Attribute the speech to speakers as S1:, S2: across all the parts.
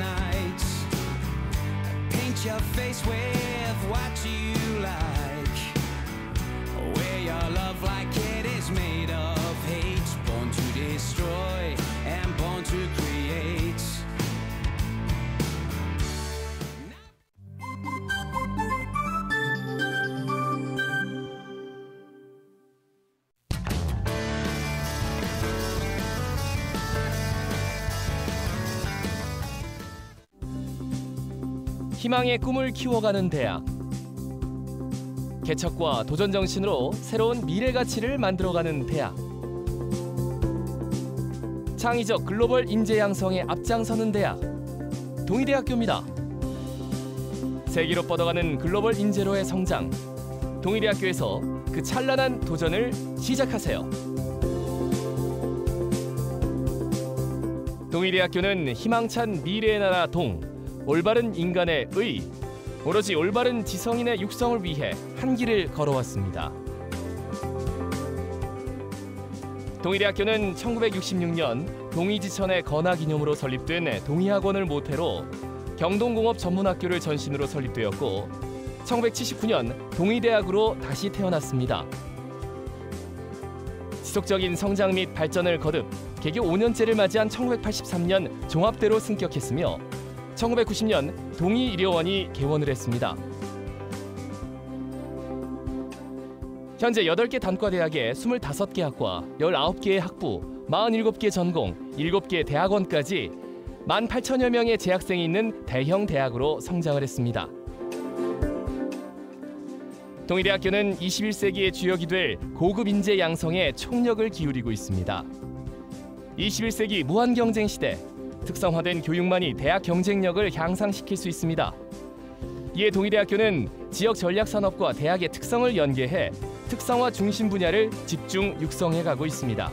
S1: nights. Paint your face with what you like. Wear your love like it is made of hate. Born to destroy and born to create.
S2: 희망의 꿈을 키워가는 대학. 개척과 도전 정신으로 새로운 미래 가치를 만들어가는 대학. 창의적 글로벌 인재 양성에 앞장서는 대학. 동의대학교입니다. 세계로 뻗어가는 글로벌 인재로의 성장. 동의대학교에서 그 찬란한 도전을 시작하세요. 동의대학교는 희망찬 미래의 나라 동, 올바른 인간의 의, 오로지 올바른 지성인의 육성을 위해 한 길을 걸어왔습니다. 동의대학교는 1966년 동의지천의 건화기념으로 설립된 동의학원을 모태로 경동공업 전문학교를 전신으로 설립되었고 1979년 동의대학으로 다시 태어났습니다. 지속적인 성장 및 발전을 거듭 개교 5년째를 맞이한 1983년 종합대로 승격했으며 1990년 동의의료원이 개원을 했습니다. 현재 8개 단과대학에 25개 학과, 19개의 학부, 47개 전공, 7개 대학원까지 18,000여 명의 재학생이 있는 대형 대학으로 성장을 했습니다. 동의대학교는 21세기의 주역이 될 고급 인재 양성에 총력을 기울이고 있습니다. 21세기 무한경쟁 시대, 특성화된 교육만이 대학 경쟁력을 향상시킬 수 있습니다. 이에 동의대학교는 지역 전략산업과 대학의 특성을 연계해 특성화 중심 분야를 집중 육성해가고 있습니다.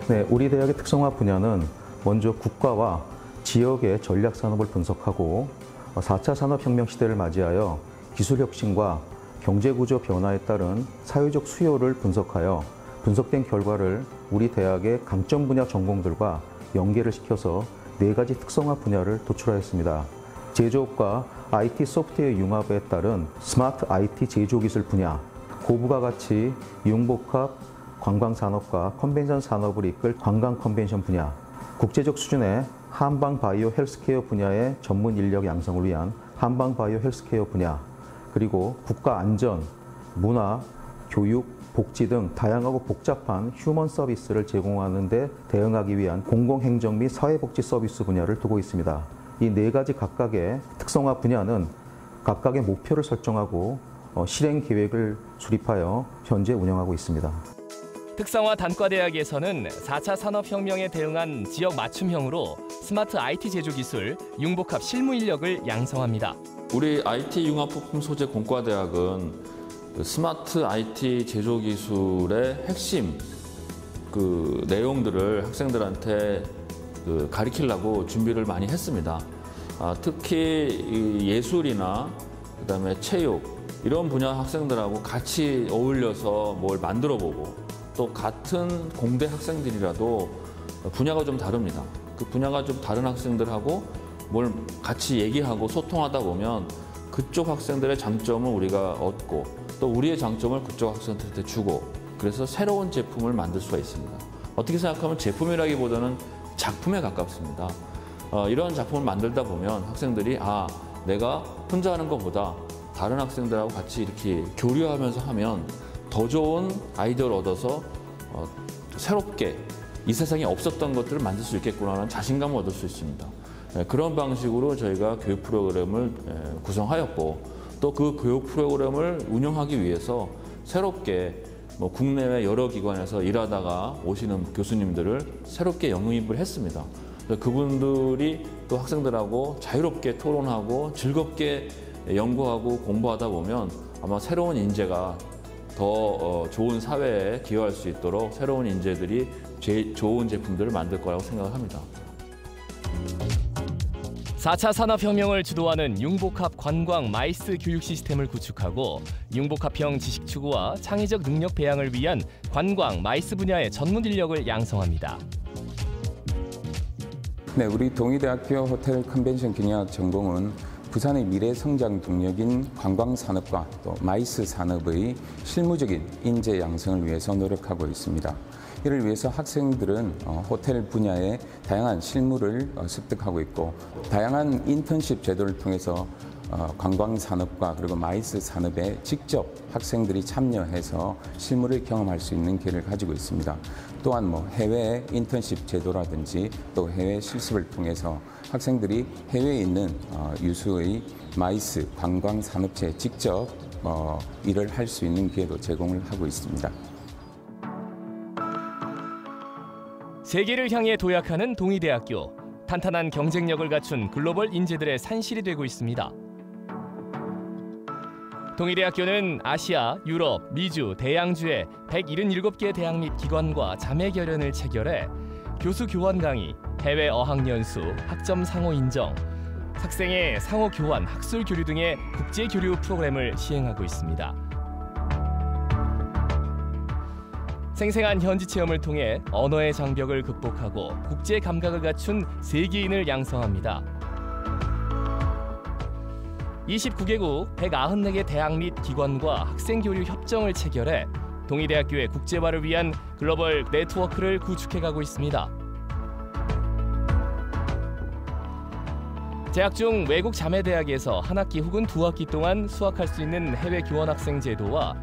S3: 네, 우리 대학의 특성화 분야는 먼저 국가와 지역의 전략산업을 분석하고 4차 산업혁명 시대를 맞이하여 기술혁신과 경제구조 변화에 따른 사회적 수요를 분석하여 분석된 결과를 우리 대학의 강점 분야 전공들과 연계를 시켜서 4가지 특성화 분야를 도출하였습니다. 제조업과 IT 소프트웨어 융합에 따른 스마트 IT 제조기술 분야, 고부가 가치 융복합 관광산업과 컨벤션 산업을 이끌 관광 컨벤션 분야, 국제적 수준의 한방 바이오 헬스케어 분야의 전문 인력 양성을 위한 한방 바이오 헬스케어 분야, 그리고 국가 안전, 문화, 교육, 복지 등 다양하고 복잡한 휴먼 서비스를 제공하는 데 대응하기 위한 공공행정 및 사회복지 서비스 분야를 두고 있습니다. 이 4가지 각각의 특성화 분야는 각각의 목표를 설정하고 실행 계획을 수립하여 현재 운영하고 있습니다.
S2: 특성화 단과대학에서는 4차 산업혁명에 대응한 지역 맞춤형으로 스마트 IT 제조기술, 융복합 실무 인력을 양성합니다.
S4: 우리 IT 융합부품 소재 공과대학은 스마트 IT 제조기술의 핵심 내용들을 학생들한테 가르치려고 준비를 많이 했습니다. 특히 예술이나 그다음에 체육 이런 분야 학생들하고 같이 어울려서 뭘 만들어보고 또 같은 공대 학생들이라도 분야가 좀 다릅니다. 그 분야가 좀 다른 학생들하고 뭘 같이 얘기하고 소통하다 보면 그쪽 학생들의 장점을 우리가 얻고 또 우리의 장점을 그쪽 학생들한테 주고 그래서 새로운 제품을 만들 수가 있습니다. 어떻게 생각하면 제품이라기보다는 작품에 가깝습니다. 이런 작품을 만들다 보면 학생들이 내가 혼자 하는 것보다 다른 학생들하고 같이 이렇게 교류하면서 하면 더 좋은 아이디어를 얻어서 새롭게 이 세상에 없었던 것들을 만들 수 있겠구나라는 자신감을 얻을 수 있습니다. 그런 방식으로 저희가 교육 프로그램을 구성하였고 또 그 교육 프로그램을 운영하기 위해서 새롭게 국내외 여러 기관에서 일하다가 오시는 교수님들을 새롭게 영입을 했습니다. 그분들이 또 학생들하고 자유롭게 토론하고 즐겁게 연구하고 공부하다 보면 아마 새로운 인재가 더 좋은 사회에 기여할 수 있도록 새로운 인재들이 좋은 제품들을 만들 거라고 생각을 합니다.
S2: 4차 산업혁명을 주도하는 융복합 관광 마이스 교육 시스템을 구축하고 융복합형 지식 추구와 창의적 능력 배양을 위한 관광 마이스 분야의 전문 인력을 양성합니다.
S5: 네, 우리 동의대학교 호텔 컨벤션 경영학 전공은 부산의 미래 성장 동력인 관광산업과 또 마이스 산업의 실무적인 인재 양성을 위해서 노력하고 있습니다. 이를 위해서 학생들은 호텔 분야의 다양한 실무를 습득하고 있고 다양한 인턴십 제도를 통해서 관광산업과 그리고 마이스 산업에 직접 학생들이 참여해서 실무를 경험할 수 있는 기회를 가지고 있습니다. 또한 해외 인턴십 제도라든지 또 해외 실습을 통해서 학생들이 해외에 있는 유수의 마이스 관광산업체에 직접 일을 할 수 있는 기회도 제공을 하고 있습니다.
S2: 세계를 향해 도약하는 동의대학교. 탄탄한 경쟁력을 갖춘 글로벌 인재들의 산실이 되고 있습니다. 동의대학교는 아시아, 유럽, 미주, 대양주의 177개 대학 및 기관과 자매 결연을 체결해 교수 교환 강의, 해외 어학연수, 학점 상호 인정, 학생의 상호 교환, 학술 교류 등의 국제 교류 프로그램을 시행하고 있습니다. 생생한 현지 체험을 통해 언어의 장벽을 극복하고 국제 감각을 갖춘 세계인을 양성합니다. 29개국 194개 대학 및 기관과 학생 교류 협정을 체결해 동의대학교의 국제화를 위한 글로벌 네트워크를 구축해가고 있습니다. 재학 중 외국 자매대학에서 한 학기 혹은 두 학기 동안 수학할 수 있는 해외 교환학생 제도와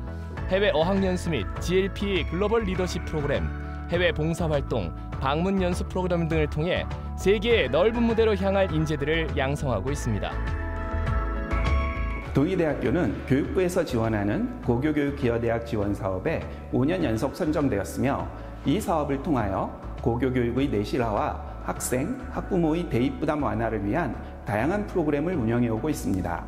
S2: 해외 어학연수 및 GLP 글로벌 리더십 프로그램, 해외 봉사활동, 방문 연수 프로그램 등을 통해 세계의 넓은 무대로 향할 인재들을 양성하고 있습니다.
S6: 동의대학교는 교육부에서 지원하는 고교교육 기여대학 지원 사업에 5년 연속 선정되었으며 이 사업을 통하여 고교교육의 내실화와 학생, 학부모의 대입 부담 완화를 위한 다양한 프로그램을 운영해오고 있습니다.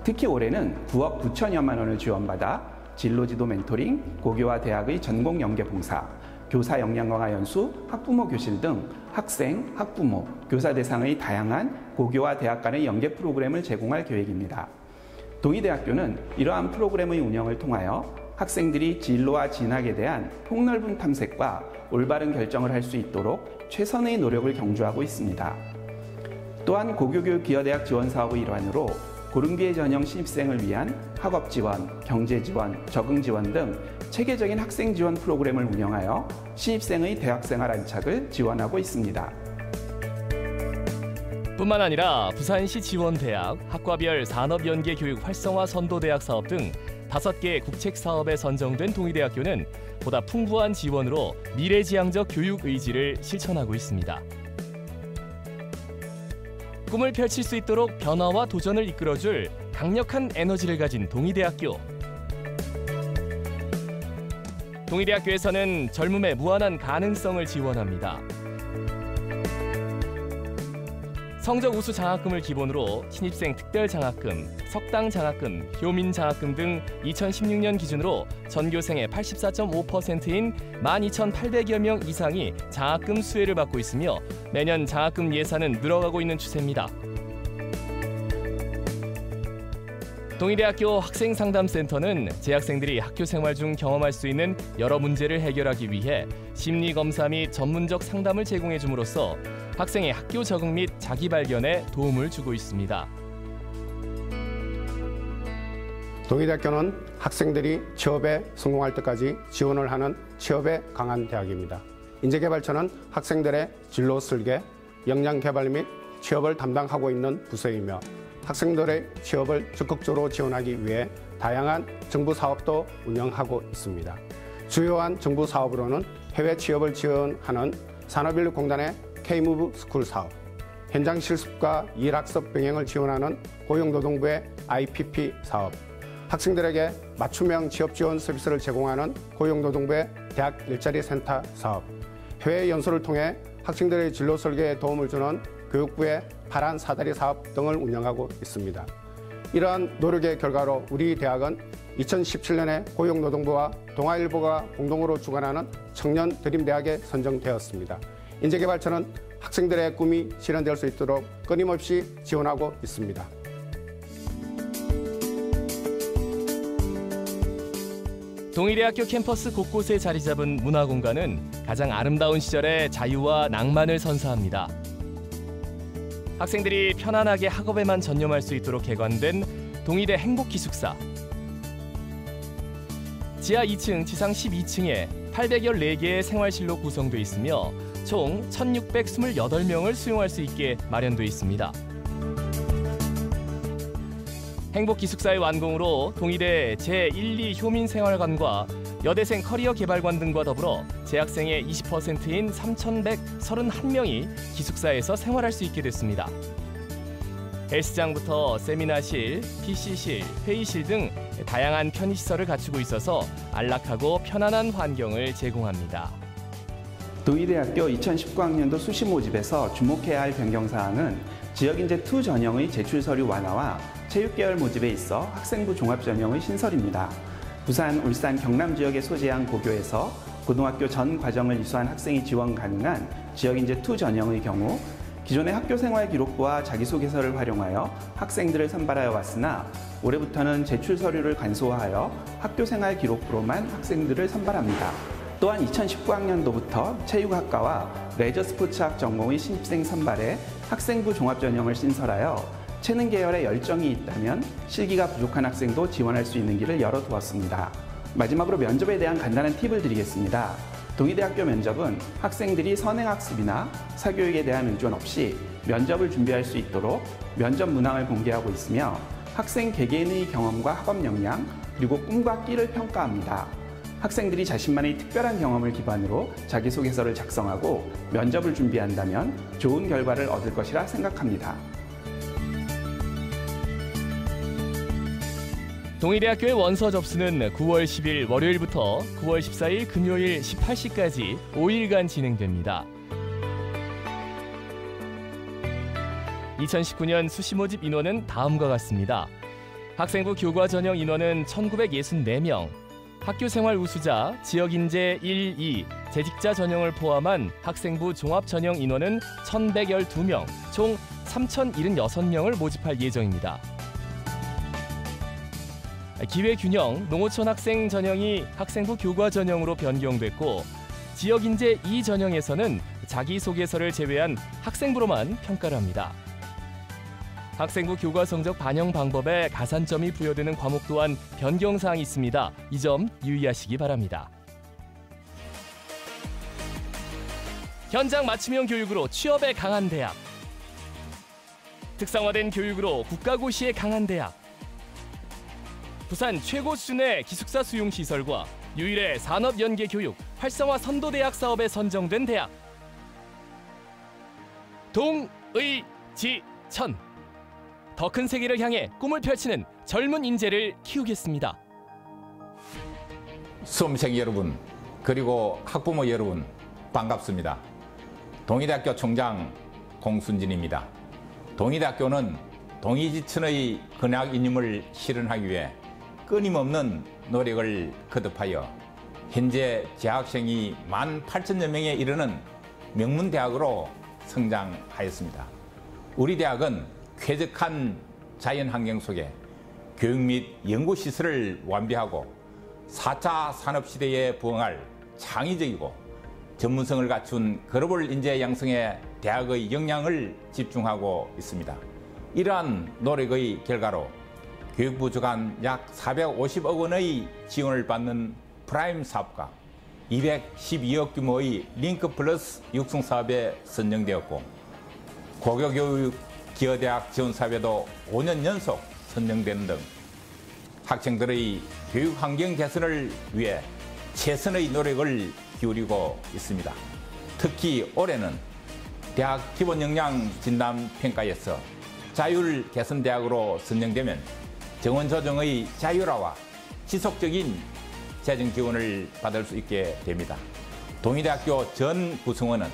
S6: 특히 올해는 9억 9천여만 원을 지원받아 진로지도 멘토링, 고교와 대학의 전공 연계 봉사, 교사 역량 강화 연수, 학부모 교실 등 학생, 학부모, 교사 대상의 다양한 고교와 대학 간의 연계 프로그램을 제공할 계획입니다. 동의대학교는 이러한 프로그램의 운영을 통하여 학생들이 진로와 진학에 대한 폭넓은 탐색과 올바른 결정을 할 수 있도록 최선의 노력을 경주하고 있습니다. 또한 고교교육 기여대학 지원 사업의 일환으로 고른기회 전형 신입생을 위한 학업 지원, 경제 지원, 적응 지원 등 체계적인 학생 지원 프로그램을 운영하여 신입생의 대학생활 안착을 지원하고 있습니다.
S2: 뿐만 아니라 부산시 지원대학, 학과별 산업연계 교육 활성화 선도대학 사업 등 5개 국책 사업에 선정된 동의대학교는 보다 풍부한 지원으로 미래지향적 교육 의지를 실천하고 있습니다. 꿈을 펼칠 수 있도록 변화와 도전을 이끌어줄 강력한 에너지를 가진 동의대학교. 동의대학교에서는 젊음의 무한한 가능성을 지원합니다. 성적 우수 장학금을 기본으로 신입생 특별 장학금, 석당 장학금, 효민 장학금 등 2016년 기준으로 전교생의 84.5%인 12,800여 명 이상이 장학금 수혜를 받고 있으며 매년 장학금 예산은 늘어가고 있는 추세입니다. 동의대학교 학생상담센터는 재학생들이 학교 생활 중 경험할 수 있는 여러 문제를 해결하기 위해 심리검사 및 전문적 상담을 제공해 줌으로써 학생의 학교 적응 및 자기 발견에 도움을 주고 있습니다.
S7: 동의대학교는 학생들이 취업에 성공할 때까지 지원을 하는 취업에 강한 대학입니다. 인재개발처는 학생들의 진로 설계, 역량 개발 및 취업을 담당하고 있는 부서이며 학생들의 취업을 적극적으로 지원하기 위해 다양한 정부 사업도 운영하고 있습니다. 주요한 정부 사업으로는 해외 취업을 지원하는 산업인력공단의 K-Move 스쿨 사업, 현장 실습과 일학습 병행을 지원하는 고용노동부의 IPP 사업, 학생들에게 맞춤형 취업 지원 서비스를 제공하는 고용노동부의 대학 일자리 센터 사업, 해외 연수를 통해 학생들의 진로 설계에 도움을 주는 교육부의 파란 사다리 사업 등을 운영하고 있습니다. 이러한 노력의 결과로 우리 대학은 2017년에 고용노동부와 동아일보가 공동으로 주관하는 청년 드림대학에 선정되었습니다. 인재개발처는 학생들의 꿈이 실현될 수 있도록 끊임없이 지원하고 있습니다.
S2: 동의대학교 캠퍼스 곳곳에 자리 잡은 문화공간은 가장 아름다운 시절의 자유와 낭만을 선사합니다. 학생들이 편안하게 학업에만 전념할 수 있도록 개관된 동의대 행복기숙사. 지하 2층, 지상 12층에 814개의 생활실로 구성되어 있으며 총 1,628명을 수용할 수 있게 마련되어 있습니다. 행복기숙사의 완공으로 동의대 제1, 2 효민생활관과 여대생 커리어개발관 등과 더불어 재학생의 20%인 3,131명이 기숙사에서 생활할 수 있게 됐습니다. 헬스장부터 세미나실, PC실, 회의실 등 다양한 편의시설을 갖추고 있어서 안락하고 편안한 환경을 제공합니다.
S6: 동의대학교 2019학년도 수시 모집에서 주목해야 할 변경사항은 지역인재2 전형의 제출서류 완화와 체육계열 모집에 있어 학생부 종합전형의 신설입니다. 부산, 울산, 경남 지역에 소재한 고교에서 고등학교 전 과정을 이수한 학생이 지원 가능한 지역인재2 전형의 경우 기존의 학교생활 기록부와 자기소개서를 활용하여 학생들을 선발하여 왔으나 올해부터는 제출 서류를 간소화하여 학교생활 기록부로만 학생들을 선발합니다. 또한 2019학년도부터 체육학과와 레저스포츠학 전공의 신입생 선발에 학생부 종합전형을 신설하여 체능 계열에 열정이 있다면 실기가 부족한 학생도 지원할 수 있는 길을 열어두었습니다. 마지막으로 면접에 대한 간단한 팁을 드리겠습니다. 동의대학교 면접은 학생들이 선행학습이나 사교육에 대한 의존 없이 면접을 준비할 수 있도록 면접 문항을 공개하고 있으며 학생 개개인의 경험과 학업 역량, 그리고 꿈과 끼를 평가합니다. 학생들이 자신만의 특별한 경험을 기반으로 자기소개서를 작성하고 면접을 준비한다면 좋은 결과를 얻을 것이라 생각합니다.
S2: 동의대학교의 원서 접수는 9월 10일 월요일부터 9월 14일 금요일 18시까지 5일간 진행됩니다. 2019년 수시 모집 인원은 다음과 같습니다. 학생부 교과 전형 인원은 1,964명, 학교생활 우수자, 지역인재 1, 2, 재직자 전형을 포함한 학생부 종합 전형 인원은 1,112명, 총 3,076명을 모집할 예정입니다. 기회균형, 농어촌 학생 전형이 학생부 교과 전형으로 변경됐고 지역인재 2 전형에서는 자기소개서를 제외한 학생부로만 평가를 합니다. 학생부 교과 성적 반영 방법에 가산점이 부여되는 과목 또한 변경사항이 있습니다. 이 점 유의하시기 바랍니다. 현장 맞춤형 교육으로 취업에 강한 대학, 특성화된 교육으로 국가고시에 강한 대학, 부산 최고 수준의 기숙사 수용 시설과 유일의 산업연계 교육 활성화 선도대학 사업에 선정된 대학 동의지천. 더 큰 세계를 향해 꿈을 펼치는 젊은 인재를 키우겠습니다.
S8: 수험생 여러분, 그리고 학부모 여러분, 반갑습니다. 동의대학교 총장 공순진입니다. 동의대학교는 동의지천의 근학 이념을 실현하기 위해 끊임없는 노력을 거듭하여 현재 재학생이 18,000여 명에 이르는 명문대학으로 성장하였습니다. 우리 대학은 쾌적한 자연환경 속에 교육 및 연구시설을 완비하고 4차 산업시대에 부응할 창의적이고 전문성을 갖춘 글로벌 인재 양성에 대학의 역량을 집중하고 있습니다. 이러한 노력의 결과로 교육부 주관 약 450억 원의 지원을 받는 프라임 사업과 212억 규모의 링크 플러스 육성 사업에 선정되었고 고교교육 기여대학 지원 사업에도 5년 연속 선정되는 등 학생들의 교육 환경 개선을 위해 최선의 노력을 기울이고 있습니다. 특히 올해는 대학 기본 역량 진단 평가에서 자율 개선 대학으로 선정되면 정원 조정의 자율화와 지속적인 재정 지원을 받을 수 있게 됩니다. 동의대학교 전 구성원은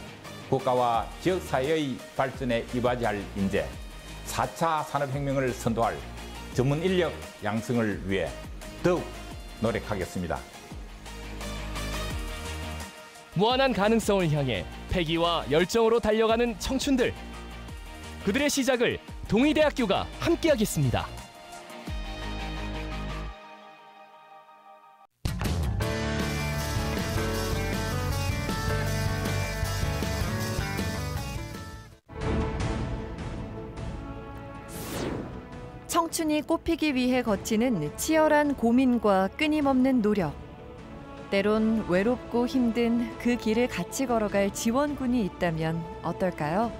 S8: 국가와 지역사회의 발전에 이바지할 인재, 4차 산업혁명을 선도할 전문 인력 양성을 위해 더욱 노력하겠습니다.
S2: 무한한 가능성을 향해 패기와 열정으로 달려가는 청춘들. 그들의 시작을 동의대학교가 함께하겠습니다.
S9: 청춘이 꽃피기 위해 거치는 치열한 고민과 끊임없는 노력. 때론 외롭고 힘든 그 길을 같이 걸어갈 지원군이 있다면 어떨까요?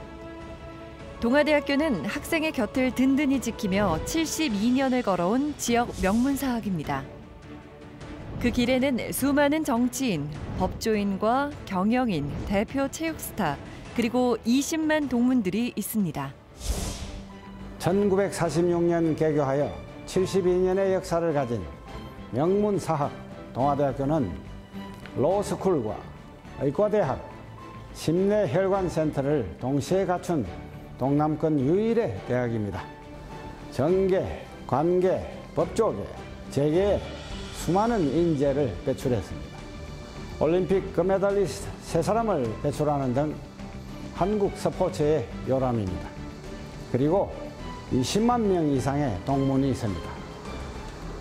S9: 동아대학교는 학생의 곁을 든든히 지키며 72년을 걸어온 지역 명문사학입니다. 그 길에는 수많은 정치인, 법조인과 경영인, 대표 체육스타, 그리고 20만 동문들이 있습니다.
S10: 1946년 개교하여 72년의 역사를 가진 명문사학 동아대학교는 로스쿨과 의과대학, 심내혈관센터를 동시에 갖춘 동남권 유일의 대학입니다. 정계, 관계, 법조계, 재계에 수많은 인재를 배출했습니다. 올림픽 금메달리스트 3사람을 배출하는 등 한국 스포츠의 요람입니다. 그리고 20만 명 이상의 동문이 있습니다.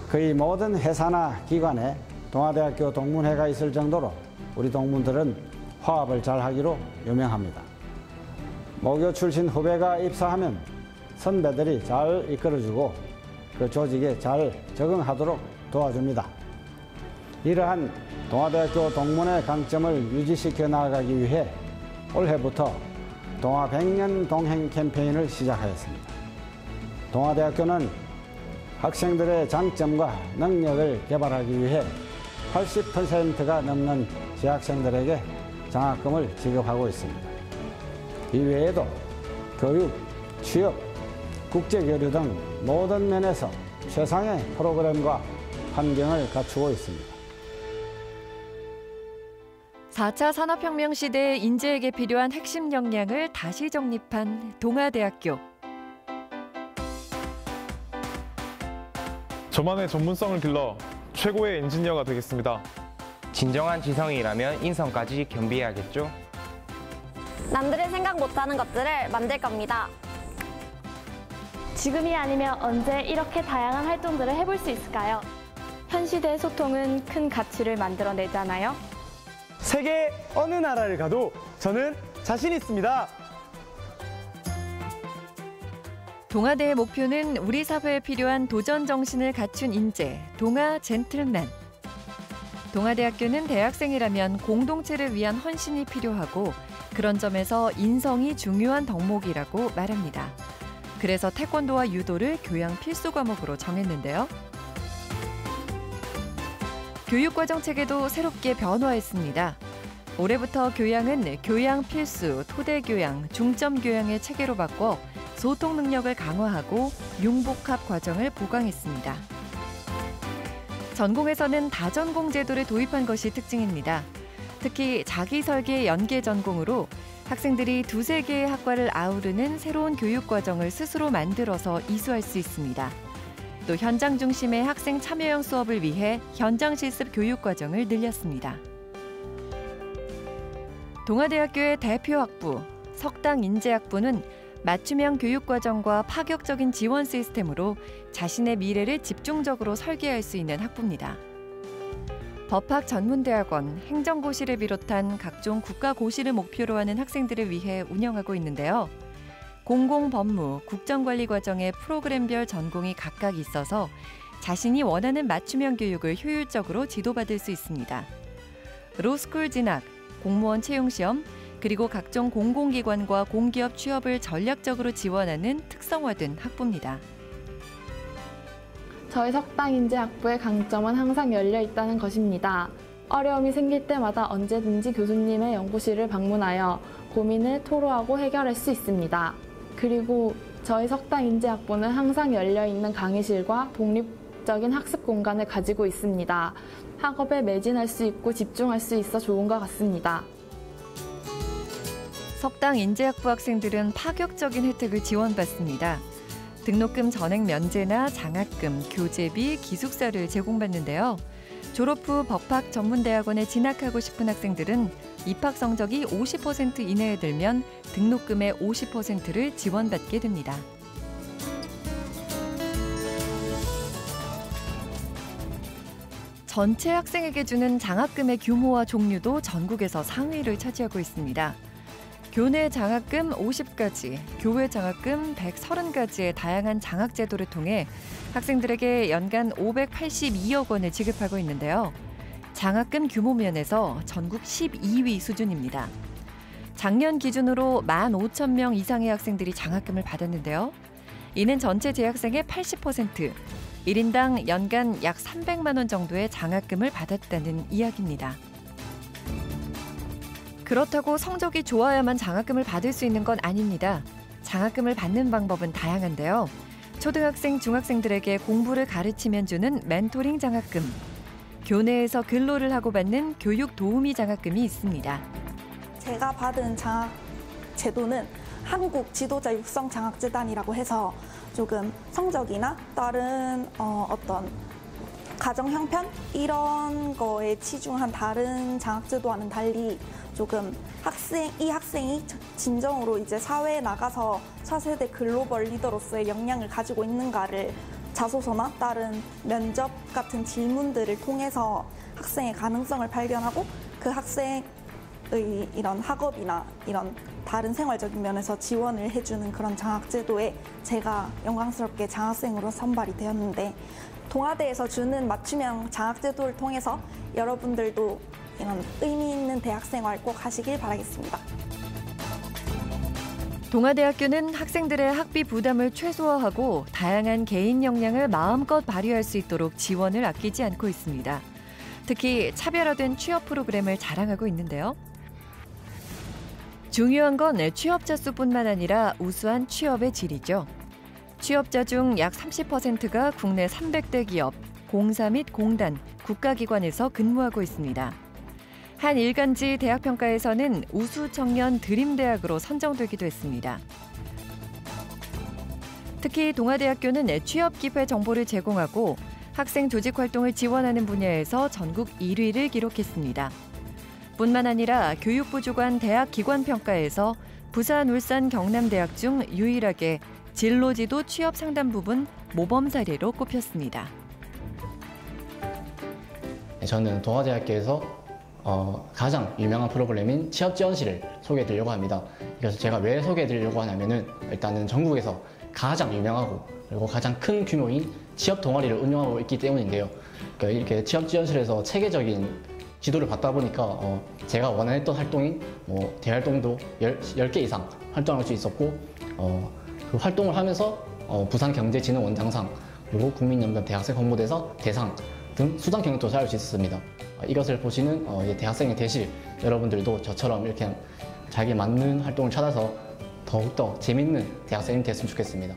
S10: 거의 모든 회사나 기관에 동아대학교 동문회가 있을 정도로 우리 동문들은 화합을 잘하기로 유명합니다. 모교 출신 후배가 입사하면 선배들이 잘 이끌어주고 그 조직에 잘 적응하도록 도와줍니다. 이러한 동아대학교 동문회 강점을 유지시켜 나가기 위해 올해부터 동아 100년 동행 캠페인을 시작하였습니다. 동아대학교는 학생들의 장점과 능력을 개발하기 위해 80%가 넘는 재학생들에게 장학금을 지급하고 있습니다. 이외에도 교육, 취업, 국제교류 등 모든 면에서 최상의 프로그램과 환경을 갖추고 있습니다.
S9: 4차 산업혁명 시대의 인재에게 필요한 핵심 역량을 다시 정립한 동아대학교.
S11: 저만의 전문성을 길러 최고의 엔지니어가 되겠습니다.
S12: 진정한 지성이라면 인성까지 겸비해야겠죠?
S13: 남들이 생각 못하는 것들을 만들 겁니다.
S14: 지금이 아니면 언제 이렇게 다양한 활동들을 해볼 수 있을까요? 현 시대의 소통은 큰 가치를 만들어내잖아요.
S15: 세계 어느 나라를 가도 저는 자신 있습니다.
S9: 동아대의 목표는 우리 사회에 필요한 도전 정신을 갖춘 인재, 동아 젠틀맨. 동아대학교는 대학생이라면 공동체를 위한 헌신이 필요하고 그런 점에서 인성이 중요한 덕목이라고 말합니다. 그래서 태권도와 유도를 교양 필수 과목으로 정했는데요. 교육과정 체계도 새롭게 변화했습니다. 올해부터 교양은 교양 필수, 토대교양, 중점교양의 체계로 바꿔 소통 능력을 강화하고 융복합 과정을 보강했습니다. 전공에서는 다전공 제도를 도입한 것이 특징입니다. 특히 자기설계 연계 전공으로 학생들이 2-3개의 학과를 아우르는 새로운 교육과정을 스스로 만들어서 이수할 수 있습니다. 또 현장 중심의 학생 참여형 수업을 위해 현장 실습 교육과정을 늘렸습니다. 동아대학교의 대표 학부, 석당 인재학부는 맞춤형 교육과정과 파격적인 지원 시스템으로 자신의 미래를 집중적으로 설계할 수 있는 학부입니다. 법학 전문대학원, 행정고시를 비롯한 각종 국가고시를 목표로 하는 학생들을 위해 운영하고 있는데요. 공공법무, 국정관리 과정의 프로그램별 전공이 각각 있어서 자신이 원하는 맞춤형 교육을 효율적으로 지도받을 수 있습니다. 로스쿨 진학, 공무원 채용시험, 그리고 각종 공공기관과 공기업 취업을 전략적으로 지원하는 특성화된 학부입니다.
S14: 저희 석당인재학부의 강점은 항상 열려 있다는 것입니다. 어려움이 생길 때마다 언제든지 교수님의 연구실을 방문하여 고민을 토로하고 해결할 수 있습니다. 그리고 저희 석당인재학부는 항상 열려 있는 강의실과 독립적인 학습 공간을 가지고 있습니다. 학업에 매진할 수 있고 집중할 수 있어 좋은 것 같습니다.
S9: 석당 인재학부 학생들은 파격적인 혜택을 지원받습니다. 등록금 전액 면제나 장학금, 교재비, 기숙사를 제공받는데요. 졸업 후 법학 전문대학원에 진학하고 싶은 학생들은 입학 성적이 50% 이내에 들면 등록금의 50%를 지원받게 됩니다. 전체 학생에게 주는 장학금의 규모와 종류도 전국에서 상위를 차지하고 있습니다. 교내 장학금 50가지, 교외 장학금 130가지의 다양한 장학 제도를 통해 학생들에게 연간 582억 원을 지급하고 있는데요. 장학금 규모 면에서 전국 12위 수준입니다. 작년 기준으로 15,000명 이상의 학생들이 장학금을 받았는데요. 이는 전체 재학생의 80%, 1인당 연간 약 300만 원 정도의 장학금을 받았다는 이야기입니다. 그렇다고 성적이 좋아야만 장학금을 받을 수 있는 건 아닙니다. 장학금을 받는 방법은 다양한데요. 초등학생, 중학생들에게 공부를 가르치면 주는 멘토링 장학금, 교내에서 근로를 하고 받는 교육 도우미 장학금이 있습니다.
S16: 제가 받은 장학 제도는 한국 지도자 육성 장학재단이라고 해서 조금 성적이나 다른 어떤 가정 형편 이런 거에 치중한 다른 장학제도와는 달리 조금 이 학생이 진정으로 이제 사회에 나가서 차세대 글로벌 리더로서의 역량을 가지고 있는가를 자소서나 다른 면접 같은 질문들을 통해서 학생의 가능성을 발견하고 그 학생의 이런 학업이나 이런 다른 생활적인 면에서 지원을 해주는 그런 장학제도에 제가 영광스럽게 장학생으로 선발이 되었는데, 동아대에서 주는 맞춤형 장학제도를 통해서 여러분들도 이런 의미 있는 대학생활 꼭 하시길 바라겠습니다.
S9: 동아대학교는 학생들의 학비 부담을 최소화하고 다양한 개인 역량을 마음껏 발휘할 수 있도록 지원을 아끼지 않고 있습니다. 특히 차별화된 취업 프로그램을 자랑하고 있는데요. 중요한 건 취업자 수뿐만 아니라 우수한 취업의 질이죠. 취업자 중 약 30%가 국내 300대 기업, 공사 및 공단, 국가기관에서 근무하고 있습니다. 한 일간지 대학평가에서는 우수 청년 드림대학으로 선정되기도 했습니다. 특히 동아대학교는 취업 기회 정보를 제공하고 학생 조직 활동을 지원하는 분야에서 전국 1위를 기록했습니다. 뿐만 아니라 교육부 주관 대학 기관 평가에서 부산, 울산, 경남대학 중 유일하게 진로지도 취업 상담 부분 모범 사례로 꼽혔습니다.
S17: 저는 동아대학교에서 가장 유명한 프로그램인 취업지원실을 소개해드리려고 합니다. 그래서 제가 왜 소개해드리려고 하냐면은 일단은 전국에서 가장 유명하고 그리고 가장 큰 규모인 취업 동아리를 운영하고 있기 때문인데요. 그러니까 이렇게 취업지원실에서 체계적인 지도를 받다 보니까 제가 원했던 활동인 대활동도 10개 이상 활동할 수 있었고 그 활동을 하면서 부산경제진흥원장상 그리고 국민연금 대학생 홍보대사 대상 등 수상 경력도 쌓을 수 있었습니다. 이것을 보시는 대학생이 되실 여러분들도 저처럼 이렇게 자기에 맞는 활동을 찾아서 더욱더 재밌는 대학생이 됐으면 좋겠습니다.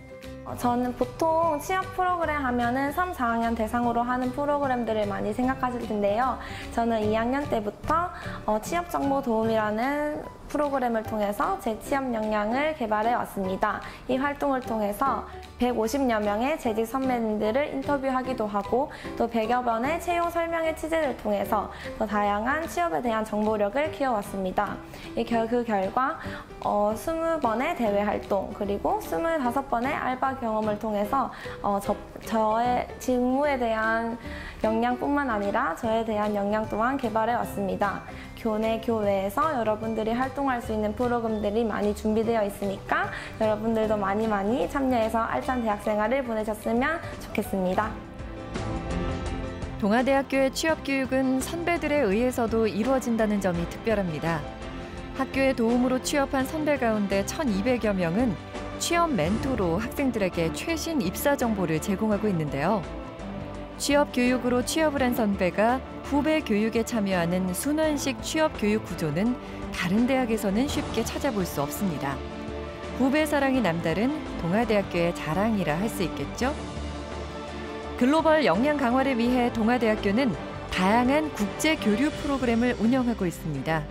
S18: 저는 보통 취업 프로그램 하면은 3, 4학년 대상으로 하는 프로그램들을 많이 생각하실 텐데요. 저는 2학년 때부터 취업 정보 도움이라는 프로그램을 통해서 제 취업 역량을 개발해 왔습니다. 이 활동을 통해서 150여 명의 재직 선배님들을 인터뷰하기도 하고 또 100여 번의 채용 설명회 취재를 통해서 더 다양한 취업에 대한 정보력을 키워왔습니다. 그 결과 20번의 대외 활동 그리고 25번의 알바 경험을 통해서 저의 직무에 대한 역량뿐만 아니라 저에 대한 역량 또한 개발해 왔습니다. 교내, 교외에서 여러분들이 활동할 수 있는 프로그램들이 많이 준비되어 있으니까 여러분들도 많이 참여해서 알찬 대학생활을 보내셨으면 좋겠습니다.
S9: 동아대학교의 취업교육은 선배들에 의해서도 이루어진다는 점이 특별합니다. 학교의 도움으로 취업한 선배 가운데 1,200여 명은 취업 멘토로 학생들에게 최신 입사 정보를 제공하고 있는데요. 취업 교육으로 취업을 한 선배가 후배 교육에 참여하는 순환식 취업 교육 구조는 다른 대학에서는 쉽게 찾아볼 수 없습니다. 후배 사랑이 남다른 동아대학교의 자랑이라 할 수 있겠죠? 글로벌 역량 강화를 위해 동아대학교는 다양한 국제 교류 프로그램을 운영하고 있습니다.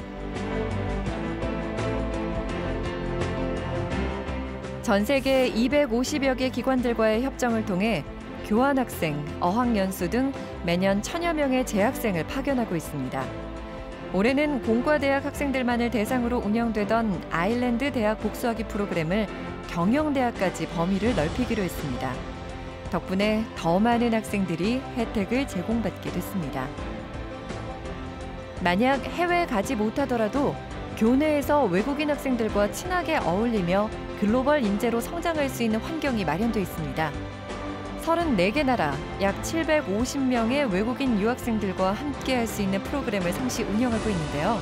S9: 전 세계 250여 개 기관들과의 협정을 통해 교환학생, 어학연수 등 매년 1,000여 명의 재학생을 파견하고 있습니다. 올해는 공과대학 학생들만을 대상으로 운영되던 아일랜드 대학 복수학위 프로그램을 경영대학까지 범위를 넓히기로 했습니다. 덕분에 더 많은 학생들이 혜택을 제공받게 됐습니다. 만약 해외에 가지 못하더라도 교내에서 외국인 학생들과 친하게 어울리며 글로벌 인재로 성장할 수 있는 환경이 마련돼 있습니다. 34개 나라 약 750명의 외국인 유학생들과 함께할 수 있는 프로그램을 상시 운영하고 있는데요.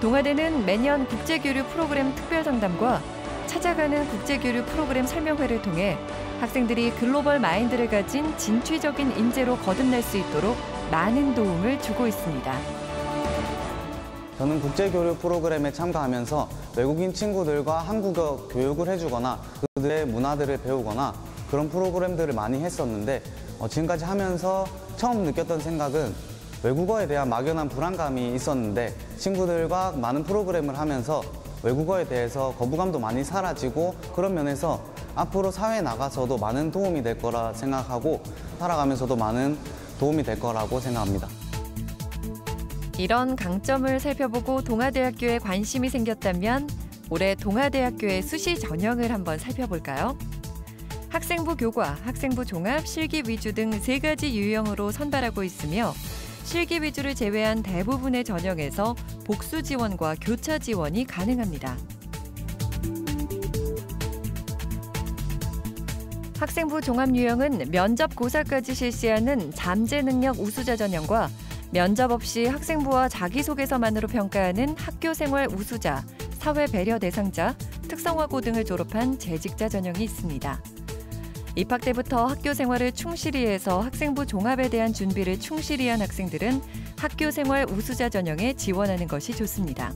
S9: 동아대는 매년 국제교류 프로그램 특별상담과 찾아가는 국제교류 프로그램 설명회를 통해 학생들이 글로벌 마인드를 가진 진취적인 인재로 거듭날 수 있도록 많은 도움을 주고 있습니다.
S19: 저는 국제교류 프로그램에 참가하면서 외국인 친구들과 한국어 교육을 해주거나 그들의 문화들을 배우거나 그런 프로그램들을 많이 했었는데 지금까지 하면서 처음 느꼈던 생각은 외국어에 대한 막연한 불안감이 있었는데 친구들과 많은 프로그램을 하면서 외국어에 대해서 거부감도 많이 사라지고 그런 면에서 앞으로 사회에 나가서도 많은 도움이 될 거라 생각하고 살아가면서도 많은 도움이 될 거라고 생각합니다.
S9: 이런 강점을 살펴보고 동아대학교에 관심이 생겼다면 올해 동아대학교의 수시 전형을 한번 살펴볼까요? 학생부 교과, 학생부 종합, 실기 위주 등 3가지 유형으로 선발하고 있으며 실기 위주를 제외한 대부분의 전형에서 복수 지원과 교차 지원이 가능합니다. 학생부 종합 유형은 면접 고사까지 실시하는 잠재 능력 우수자 전형과 면접 없이 학생부와 자기소개서만으로 평가하는 학교생활 우수자, 사회배려 대상자, 특성화고 등을 졸업한 재직자 전형이 있습니다. 입학 때부터 학교 생활을 충실히 해서 학생부 종합에 대한 준비를 충실히 한 학생들은 학교 생활 우수자 전형에 지원하는 것이 좋습니다.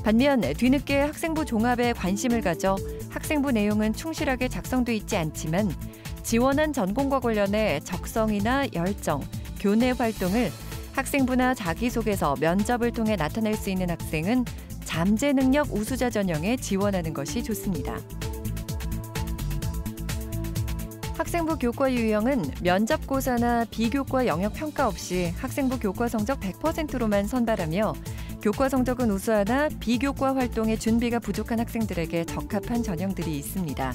S9: 반면 뒤늦게 학생부 종합에 관심을 가져 학생부 내용은 충실하게 작성돼 있지 않지만 지원한 전공과 관련해 적성이나 열정, 교내 활동을 학생부나 자기소개서, 면접을 통해 나타낼 수 있는 학생은 잠재 능력 우수자 전형에 지원하는 것이 좋습니다. 학생부 교과 유형은 면접고사나 비교과 영역 평가 없이 학생부 교과 성적 100%로만 선발하며 교과 성적은 우수하나 비교과 활동에 준비가 부족한 학생들에게 적합한 전형들이 있습니다.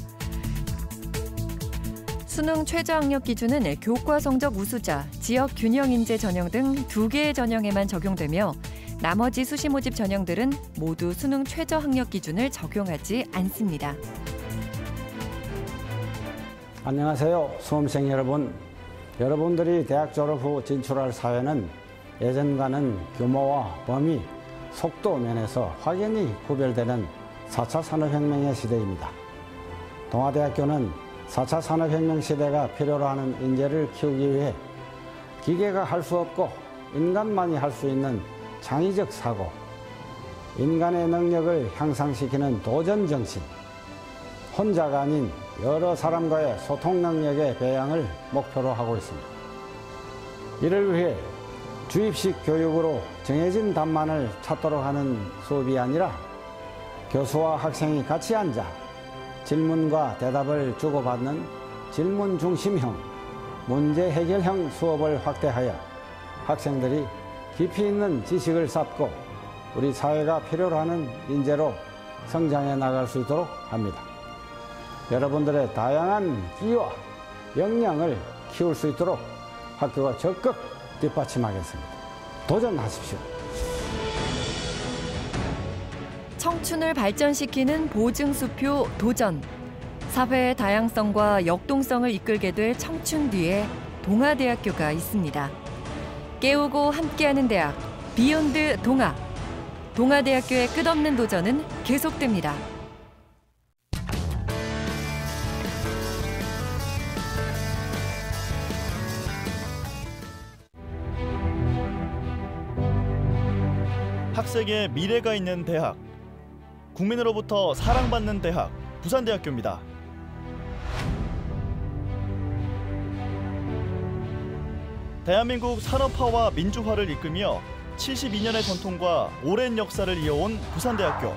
S9: 수능 최저 학력 기준은 교과 성적 우수자, 지역 균형 인재 전형 등 2개의 전형에만 적용되며 나머지 수시 모집 전형들은 모두 수능 최저 학력 기준을 적용하지 않습니다.
S10: 안녕하세요. 수험생 여러분. 여러분들이 대학 졸업 후 진출할 사회는 예전과는 규모와 범위, 속도 면에서 확연히 구별되는 4차 산업혁명의 시대입니다. 동아대학교는 4차 산업혁명 시대가 필요로 하는 인재를 키우기 위해 기계가 할 수 없고 인간만이 할 수 있는 창의적 사고, 인간의 능력을 향상시키는 도전 정신, 혼자가 아닌 여러 사람과의 소통 능력의 배양을 목표로 하고 있습니다. 이를 위해 주입식 교육으로 정해진 답만을 찾도록 하는 수업이 아니라 교수와 학생이 같이 앉아 질문과 대답을 주고받는 질문 중심형, 문제 해결형 수업을 확대하여 학생들이 깊이 있는 지식을 쌓고 우리 사회가 필요로 하는 인재로 성장해 나갈 수 있도록 합니다. 여러분들의 다양한 기와 역량을 키울 수 있도록 학교가 적극 뒷받침하겠습니다. 도전하십시오.
S9: 청춘을 발전시키는 보증수표 도전. 사회의 다양성과 역동성을 이끌게 될 청춘 뒤에 동아대학교가 있습니다. 깨우고 함께하는 대학, 비욘드 동아. 동아대학교의 끝없는 도전은 계속됩니다.
S20: 학생의 미래가 있는 대학, 국민으로부터 사랑받는 대학, 부산대학교입니다. 대한민국 산업화와 민주화를 이끌며 72년의 전통과 오랜 역사를 이어온 부산대학교.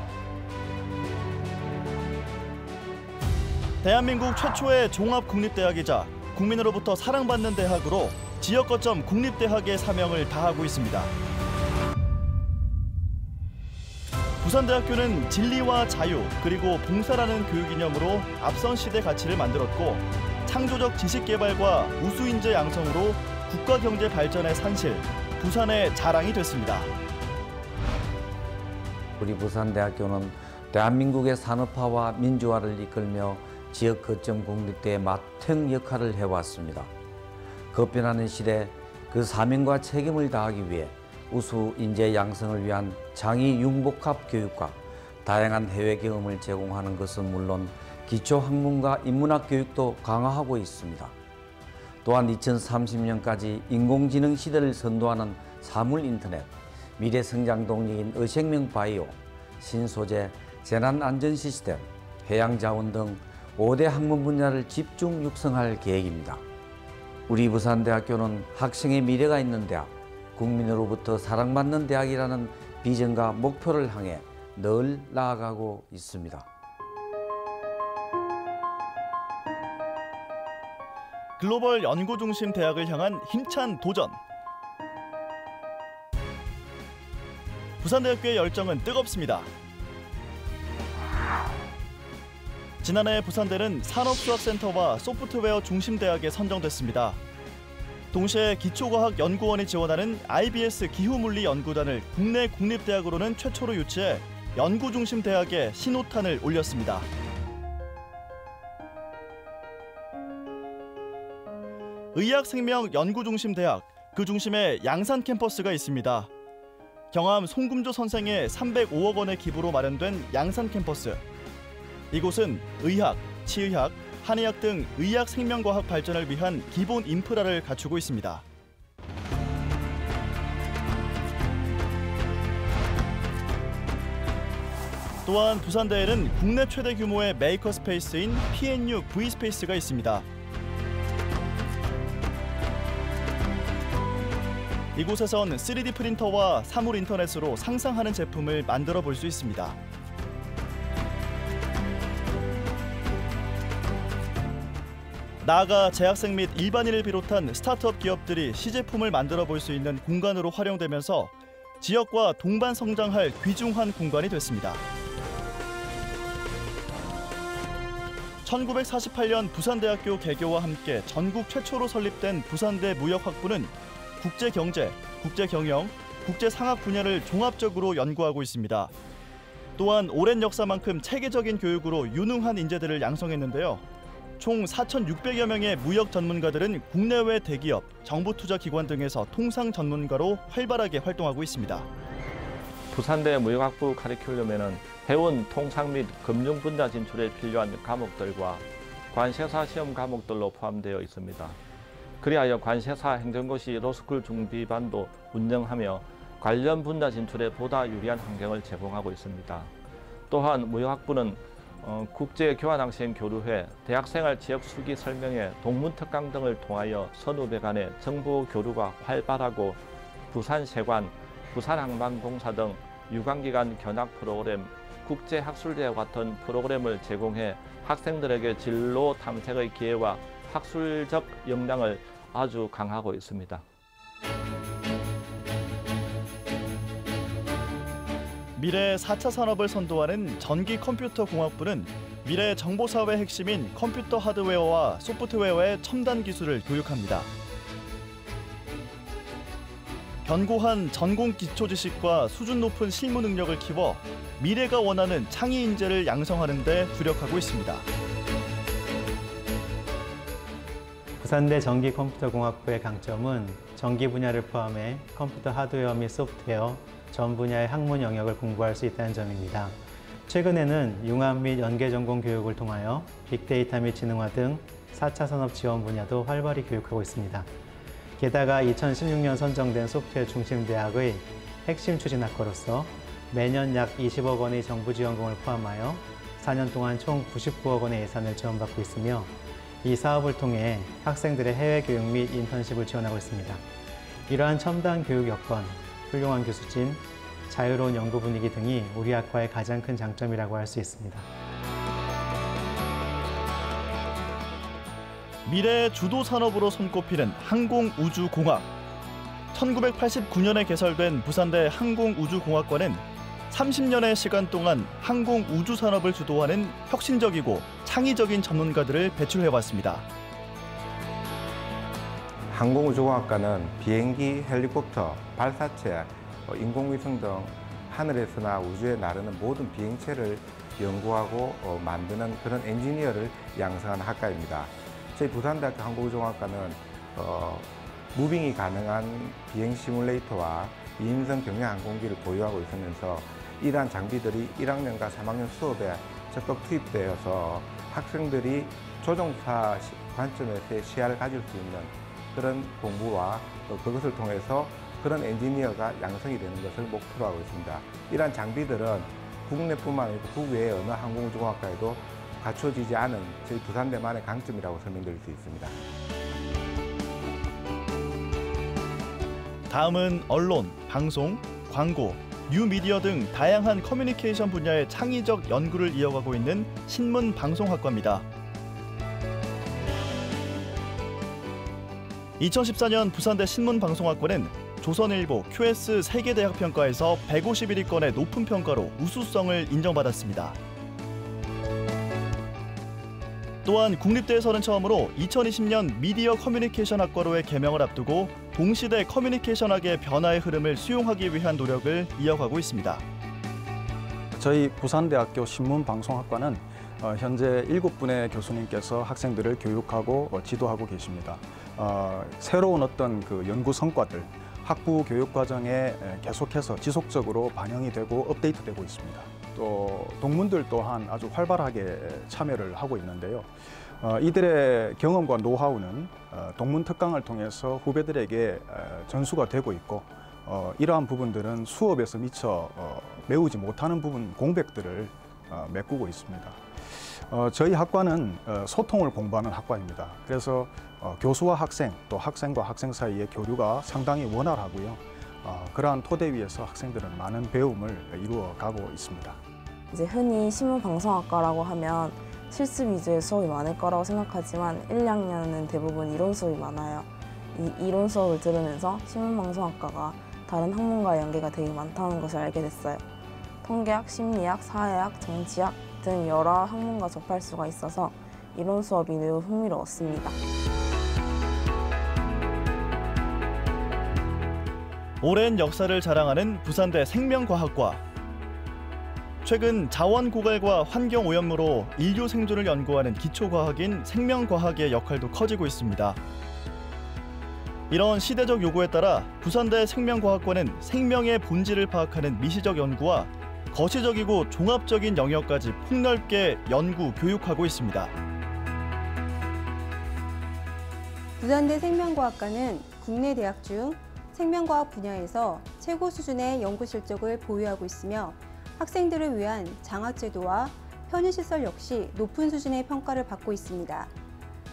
S20: 대한민국 최초의 종합국립대학이자 국민으로부터 사랑받는 대학으로 지역 거점 국립대학의 사명을 다하고 있습니다. 부산대학교는 진리와 자유 그리고 봉사라는 교육 이념으로 앞선 시대 가치를 만들었고 창조적 지식개발과 우수인재 양성으로 국가경제 발전의 산실, 부산의 자랑이 됐습니다.
S21: 우리 부산대학교는 대한민국의 산업화와 민주화를 이끌며 지역 거점 국립대의 맏형 역할을 해왔습니다. 급변하는 시대 그 사명과 책임을 다하기 위해 우수 인재 양성을 위한 장이 융복합 교육과 다양한 해외 경험을 제공하는 것은 물론 기초 학문과 인문학 교육도 강화하고 있습니다. 또한 2030년까지 인공지능 시대를 선도하는 사물 인터넷, 미래 성장 동력인 의생명 바이오, 신소재, 재난안전 시스템, 해양자원 등 5대 학문 분야를 집중 육성할 계획입니다. 우리 부산대학교는 학생의 미래가 있는 대학, 국민으로부터 사랑받는 대학이라는 비전과 목표를 향해 늘 나아가고 있습니다.
S20: 글로벌 연구중심 대학을 향한 힘찬 도전. 부산대학교의 열정은 뜨겁습니다. 지난해 부산대는 산업수학센터와 소프트웨어 중심대학에 선정됐습니다. 동시에 기초과학연구원이 지원하는 IBS 기후물리연구단을 국내 국립대학으로는 최초로 유치해 연구중심대학에 신호탄을 올렸습니다. 의학생명연구중심대학, 그 중심에 양산 캠퍼스가 있습니다. 경암 송금조 선생의 305억 원의 기부로 마련된 양산 캠퍼스. 이곳은 의학, 치의학, 한의학 등 의학 생명과학 발전을 위한 기본 인프라를 갖추고 있습니다. 또한 부산대에는 국내 최대 규모의 메이커 스페이스인 PNU V스페이스가 있습니다. 이곳에선 3D 프린터와 사물 인터넷으로 상상하는 제품을 만들어 볼 수 있습니다. 나아가 재학생 및 일반인을 비롯한 스타트업 기업들이 시제품을 만들어 볼 수 있는 공간으로 활용되면서 지역과 동반 성장할 귀중한 공간이 됐습니다. 1948년 부산대학교 개교와 함께 전국 최초로 설립된 부산대 무역학부는 국제경제, 국제경영, 국제상학 분야를 종합적으로 연구하고 있습니다. 또한 오랜 역사만큼 체계적인 교육으로 유능한 인재들을 양성했는데요. 총 4,600여 명의 무역 전문가들은 국내외 대기업, 정부투자기관 등에서 통상 전문가로 활발하게 활동하고 있습니다.
S4: 부산대 무역학부 카리큘럼에는 회원 통상 및 금융 분야 진출에 필요한 과목들과 관세사 시험 과목들로 포함되어 있습니다. 그리하여 관세사 행정고시 로스쿨 중비반도 운영하며 관련 분야 진출에 보다 유리한 환경을 제공하고 있습니다. 또한 무역학부는 국제교환학생 교류회, 대학생활 지역 수기 설명회, 동문특강 등을 통하여 선후배 간의 정보 교류가 활발하고 부산세관, 부산항만공사 등 유관기관 견학 프로그램, 국제학술대와 같은 프로그램을 제공해 학생들에게 진로 탐색의 기회와 학술적 역량을 아주 강화하고 있습니다.
S20: 미래 4차 산업을 선도하는 전기컴퓨터공학부는 미래 정보사회 핵심인 컴퓨터 하드웨어와 소프트웨어의 첨단 기술을 교육합니다. 견고한 전공 기초 지식과 수준 높은 실무 능력을 키워 미래가 원하는 창의 인재를 양성하는 데 주력하고 있습니다.
S22: 부산대 전기컴퓨터공학부의 강점은 전기 분야를 포함해 컴퓨터 하드웨어 및 소프트웨어 전 분야의 학문 영역을 공부할 수 있다는 점입니다. 최근에는 융합 및 연계 전공 교육을 통하여 빅데이터 및 지능화 등 4차 산업 지원 분야도 활발히 교육하고 있습니다. 게다가 2016년 선정된 소프트웨어 중심 대학의 핵심 추진학과로서 매년 약 20억 원의 정부 지원금을 포함하여 4년 동안 총 99억 원의 예산을 지원받고 있으며 이 사업을 통해 학생들의 해외 교육 및 인턴십을 지원하고 있습니다. 이러한 첨단 교육 여건, 훌륭한 교수진, 자유로운 연구 분위기 등이 우리 학과의 가장 큰 장점이라고 할 수 있습니다.
S20: 미래의 주도 산업으로 손꼽히는 항공우주공학. 1989년에 개설된 부산대 항공우주공학과는 30년의 시간 동안 항공우주 산업을 주도하는 혁신적이고 창의적인 전문가들을 배출해왔습니다.
S23: 항공우주공학과는 비행기, 헬리콥터, 발사체, 인공위성 등
S1: 하늘에서나 우주에 나르는 모든 비행체를 연구하고 만드는 그런 엔지니어를 양성하는 학과입니다. 저희 부산대학교 항공우주공학과는 무빙이 가능한 비행 시뮬레이터와 2인승 경량 항공기를 보유하고 있으면서 이러한 장비들이 1학년과 3학년 수업에 적극 투입되어서 학생들이 조종사 관점에서의 시야를 가질 수 있는 그런 공부와 또 그것을 통해서 그런 엔지니어가 양성이 되는 것을 목표로 하고 있습니다. 이러한 장비들은 국내뿐만 아니고 국외의 어느 항공우주공학과에도 갖춰지지 않은 저희 부산대만의 강점이라고 설명드릴 수 있습니다.
S20: 다음은 언론, 방송, 광고, 뉴미디어 등 다양한 커뮤니케이션 분야의 창의적 연구를 이어가고 있는 신문방송학과입니다. 2014년 부산대 신문방송학과는 조선일보 QS 세계대학평가에서 151위권의 높은 평가로 우수성을 인정받았습니다. 또한 국립대에서는 처음으로 2020년 미디어 커뮤니케이션 학과로의 개명을 앞두고 동시대 커뮤니케이션학의 변화의 흐름을 수용하기 위한 노력을 이어가고 있습니다.
S3: 저희 부산대학교 신문방송학과는 현재 7분의 교수님께서 학생들을 교육하고 지도하고 계십니다. 새로운 어떤 그 연구 성과들, 학부 교육 과정에 계속해서 지속적으로 반영이 되고 업데이트되고 있습니다. 또 동문들 또한 아주 활발하게 참여를 하고 있는데요. 이들의 경험과 노하우는 동문 특강을 통해서 후배들에게 전수가 되고 있고 이러한 부분들은 수업에서 미처 메우지 못하는 부분 공백들을 메꾸고 있습니다. 저희 학과는 소통을 공부하는 학과입니다. 그래서 교수와 학생, 또 학생과 학생 사이의 교류가 상당히 원활하고요. 그러한 토대 위에서 학생들은 많은 배움을 이루어가고 있습니다.
S23: 이제 흔히 신문방송학과라고 하면 실습 위주의 수업이 많을 거라고 생각하지만 1, 2학년은 대부분 이론 수업이 많아요. 이 이론 수업을 들으면서 신문방송학과가 다른 학문과의 연계가 되게 많다는 것을 알게 됐어요. 통계학, 심리학, 사회학, 정치학 등 여러 학문과 접할 수가 있어서 이론 수업이 매우 흥미로웠습니다.
S20: 오랜 역사를 자랑하는 부산대 생명과학과. 최근 자원 고갈과 환경 오염으로 인류 생존을 연구하는 기초과학인 생명과학의 역할도 커지고 있습니다. 이런 시대적 요구에 따라 부산대 생명과학과는 생명의 본질을 파악하는 미시적 연구와 거시적이고 종합적인 영역까지 폭넓게 연구, 교육하고 있습니다.
S24: 부산대 생명과학과는 국내 대학 중 생명과학 분야에서 최고 수준의 연구 실적을 보유하고 있으며 학생들을 위한 장학제도와 편의시설 역시 높은 수준의 평가를 받고 있습니다.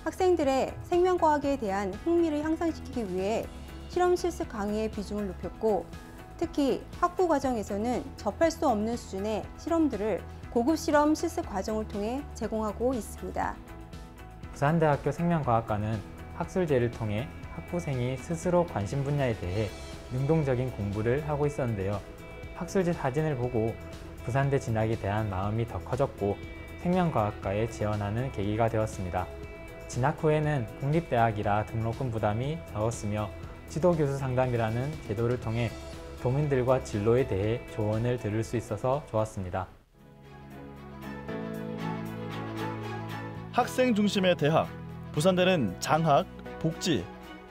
S24: 학생들의 생명과학에 대한 흥미를 향상시키기 위해 실험 실습 강의의 비중을 높였고 특히 학부 과정에서는 접할 수 없는 수준의 실험들을 고급 실험 실습 과정을 통해 제공하고 있습니다.
S25: 부산대학교 생명과학과는 학술제를 통해 학부생이 스스로 관심 분야에 대해 능동적인 공부를 하고 있었는데요. 학술지 사진을 보고 부산대 진학에 대한 마음이 더 커졌고 생명과학과에 지원하는 계기가 되었습니다. 진학 후에는 국립대학이라 등록금 부담이 적었으며 지도교수 상담이라는 제도를 통해 교민들과 진로에 대해 조언을 들을 수 있어서 좋았습니다.
S20: 학생 중심의 대학, 부산대는 장학, 복지,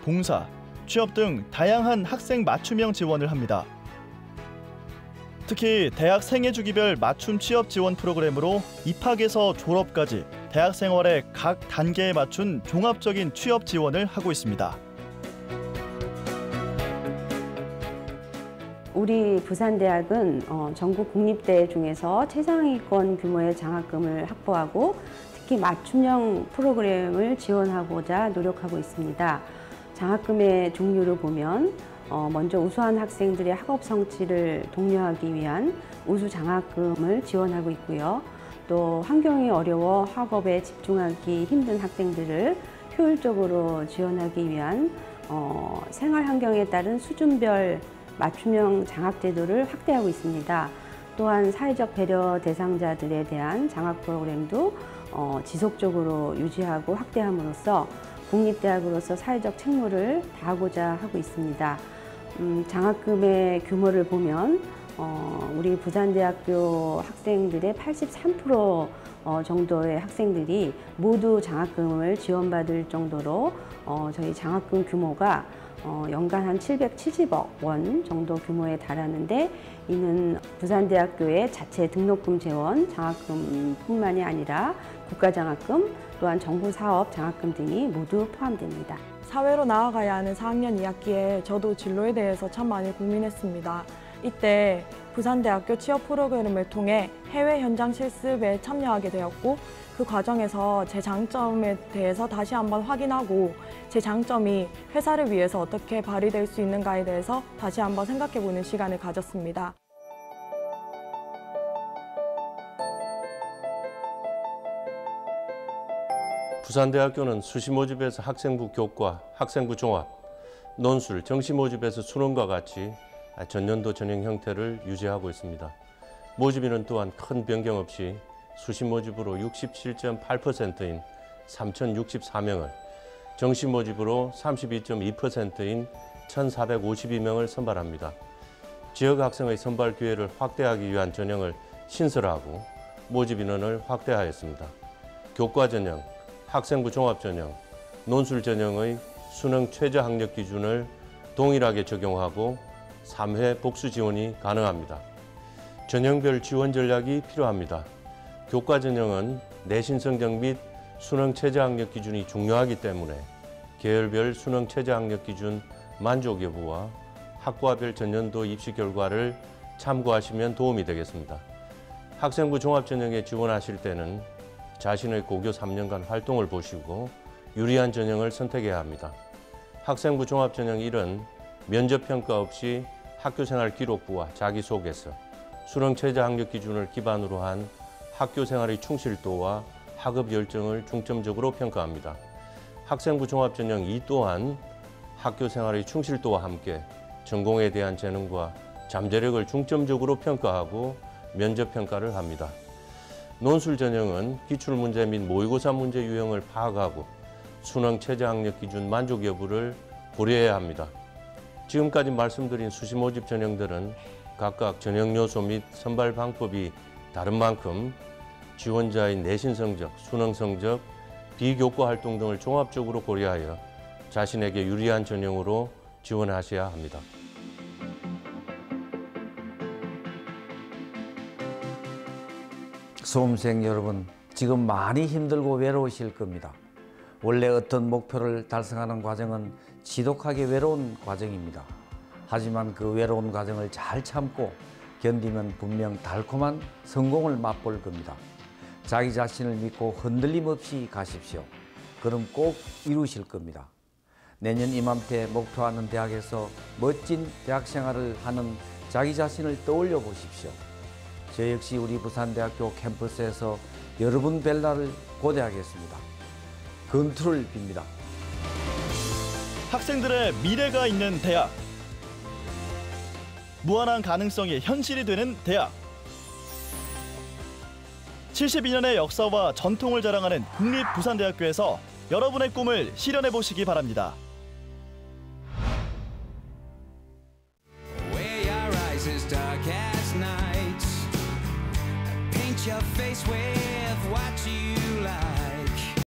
S20: 봉사, 취업 등 다양한 학생 맞춤형 지원을 합니다. 특히 대학 생애주기별 맞춤 취업 지원 프로그램으로 입학에서 졸업까지 대학 생활의 각 단계에 맞춘 종합적인 취업 지원을 하고 있습니다.
S26: 우리 부산대학은 전국 국립대 중에서 최상위권 규모의 장학금을 확보하고 특히 맞춤형 프로그램을 지원하고자 노력하고 있습니다. 장학금의 종류를 보면 먼저 우수한 학생들의 학업 성취를 독려하기 위한 우수 장학금을 지원하고 있고요. 또 환경이 어려워 학업에 집중하기 힘든 학생들을 효율적으로 지원하기 위한 생활 환경에 따른 수준별 맞춤형 장학 제도를 확대하고 있습니다. 또한 사회적 배려 대상자들에 대한 장학 프로그램도 지속적으로 유지하고 확대함으로써 국립대학으로서 사회적 책무를 다하고자 하고 있습니다. 장학금의 규모를 보면 우리 부산대학교 학생들의 83% 정도의 학생들이 모두 장학금을 지원받을 정도로 저희 장학금 규모가 연간 한 770억 원 정도 규모에 달하는데, 이는 부산대학교의 자체 등록금 재원, 장학금뿐만이 아니라 국가장학금, 또한 정부 사업 장학금 등이 모두 포함됩니다.
S2: 사회로 나아가야 하는 4학년 2학기에 저도 진로에 대해서 참 많이 고민했습니다. 이때 부산대학교 취업 프로그램을 통해 해외 현장 실습에 참여하게 되었고, 그 과정에서 제 장점에 대해서 다시 한번 확인하고 제 장점이 회사를 위해서 어떻게 발휘될 수 있는가에 대해서 다시 한번 생각해보는 시간을 가졌습니다.
S5: 부산대학교는 수시 모집에서 학생부 교과, 학생부 종합, 논술, 정시 모집에서 수능과 같이 전년도 전형 형태를 유지하고 있습니다. 모집인은 또한 큰 변경 없이 수시 모집으로 67.8%인 3,064명을, 정시 모집으로 32.2%인 1,452명을 선발합니다. 지역 학생의 선발 기회를 확대하기 위한 전형을 신설하고 모집 인원을 확대하였습니다. 교과 전형, 학생부 종합 전형, 논술 전형의 수능 최저 학력 기준을 동일하게 적용하고 3회 복수 지원이 가능합니다. 전형별 지원 전략이 필요합니다. 교과 전형은 내신 성적 및 수능 최저 학력 기준이 중요하기 때문에 계열별 수능 최저 학력 기준 만족 여부와 학과별 전년도 입시 결과를 참고하시면 도움이 되겠습니다. 학생부 종합 전형에 지원하실 때는 자신의 고교 3년간 활동을 보시고 유리한 전형을 선택해야 합니다. 학생부 종합 전형 1은 면접평가 없이 학교생활 기록부와 자기소개서, 수능 최저 학력 기준을 기반으로 한 학교생활의 충실도와 학업 열정을 중점적으로 평가합니다. 학생부 종합 전형 2 또한 학교생활의 충실도와 함께 전공에 대한 재능과 잠재력을 중점적으로 평가하고 면접평가를 합니다. 논술 전형은 기출문제 및 모의고사 문제 유형을 파악하고 수능 최저 학력 기준 만족 여부를 고려해야 합니다. 지금까지 말씀드린 수시 모집 전형들은 각각 전형 요소 및 선발 방법이 다른 만큼 지원자의 내신 성적, 수능 성적, 비교과 활동 등을 종합적으로 고려하여 자신에게 유리한 전형으로 지원하셔야 합니다.
S21: 수험생 여러분, 지금 많이 힘들고 외로우실 겁니다. 원래 어떤 목표를 달성하는 과정은 지독하게 외로운 과정입니다. 하지만 그 외로운 과정을 잘 참고 견디면 분명 달콤한 성공을 맛볼 겁니다. 자기 자신을 믿고 흔들림 없이 가십시오. 그럼 꼭 이루실 겁니다. 내년 이맘때 목표하는 대학에서 멋진 대학 생활을 하는 자기 자신을 떠올려 보십시오. 저 역시 우리 부산대학교 캠퍼스에서 여러분 뵐 날을 고대하겠습니다. 건투를 빕니다.
S20: 학생들의 미래가 있는 대학. 무한한 가능성이 현실이 되는 대학. 72년의 역사와 전통을 자랑하는 국립부산대학교에서 여러분의 꿈을 실현해 보시기 바랍니다.
S6: Your face with